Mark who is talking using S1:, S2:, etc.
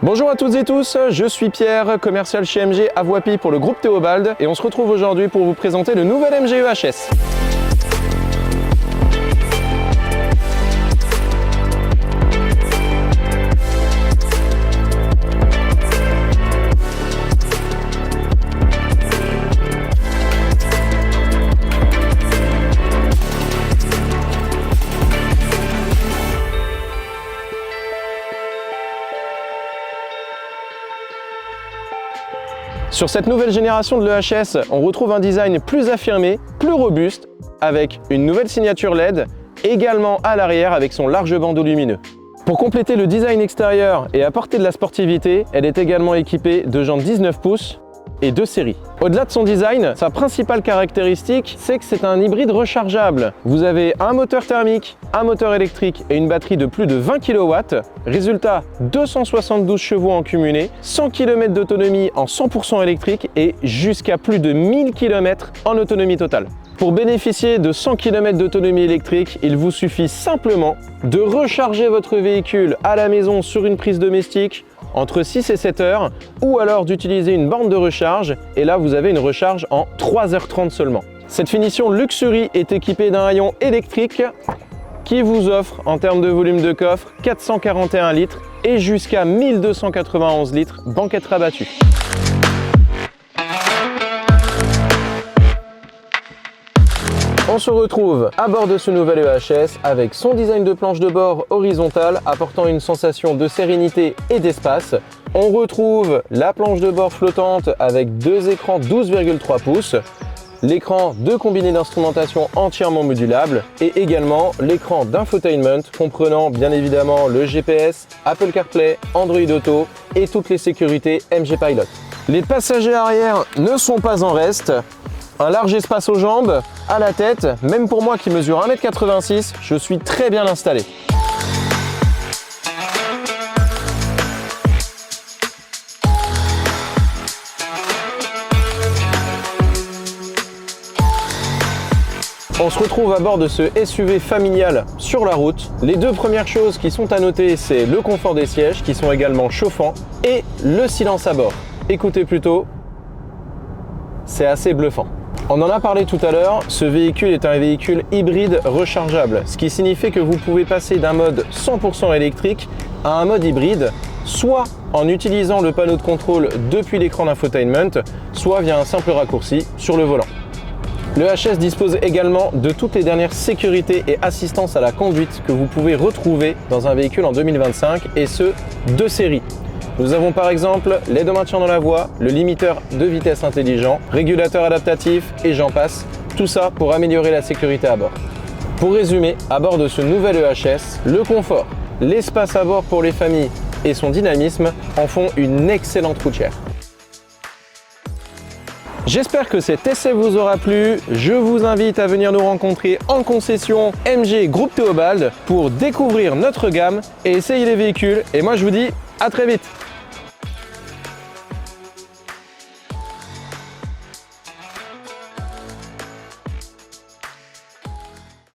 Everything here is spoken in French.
S1: Bonjour à toutes et tous, je suis Pierre, commercial chez MG à Voipy pour le groupe Théobald et on se retrouve aujourd'hui pour vous présenter le nouvel MG EHS. Sur cette nouvelle génération de l'EHS, on retrouve un design plus affirmé, plus robuste, avec une nouvelle signature LED, également à l'arrière avec son large bandeau lumineux. Pour compléter le design extérieur et apporter de la sportivité, elle est également équipée de jantes 19 pouces et de série. Au-delà de son design, sa principale caractéristique, c'est que c'est un hybride rechargeable. Vous avez un moteur thermique, un moteur électrique et une batterie de plus de 20 kW. Résultat, 272 chevaux en cumulé, 100 km d'autonomie en 100% électrique et jusqu'à plus de 1000 km en autonomie totale. Pour bénéficier de 100 km d'autonomie électrique, il vous suffit simplement de recharger votre véhicule à la maison sur une prise domestique entre 6 et 7 heures ou alors d'utiliser une borne de recharge et là vous avez une recharge en 3h30 seulement. Cette finition Luxury est équipée d'un haillon électrique qui vous offre en termes de volume de coffre 441 litres et jusqu'à 1291 litres banquette rabattue. On se retrouve à bord de ce nouvel EHS avec son design de planche de bord horizontale apportant une sensation de sérénité et d'espace. On retrouve la planche de bord flottante avec deux écrans 12,3 pouces, l'écran de combiné d'instrumentation entièrement modulable et également l'écran d'infotainment comprenant bien évidemment le GPS, Apple CarPlay, Android Auto et toutes les sécurités MG Pilot. Les passagers arrière ne sont pas en reste. Un large espace aux jambes, à la tête, même pour moi qui mesure 1,86 m, je suis très bien installé. On se retrouve à bord de ce SUV familial sur la route. Les deux premières choses qui sont à noter, c'est le confort des sièges qui sont également chauffants et le silence à bord. Écoutez plutôt, c'est assez bluffant. On en a parlé tout à l'heure, ce véhicule est un véhicule hybride rechargeable, ce qui signifie que vous pouvez passer d'un mode 100% électrique à un mode hybride, soit en utilisant le panneau de contrôle depuis l'écran d'infotainment, soit via un simple raccourci sur le volant. Le EHS dispose également de toutes les dernières sécurités et assistance à la conduite que vous pouvez retrouver dans un véhicule en 2025 et ce, de série. Nous avons par exemple l'aide au maintien dans la voie, le limiteur de vitesse intelligent, régulateur adaptatif et j'en passe, tout ça pour améliorer la sécurité à bord. Pour résumer, à bord de ce nouvel EHS, le confort, l'espace à bord pour les familles et son dynamisme en font une excellente routière. J'espère que cet essai vous aura plu. Je vous invite à venir nous rencontrer en concession MG Groupe Théobald pour découvrir notre gamme et essayer les véhicules. Et moi je vous dis à très vite.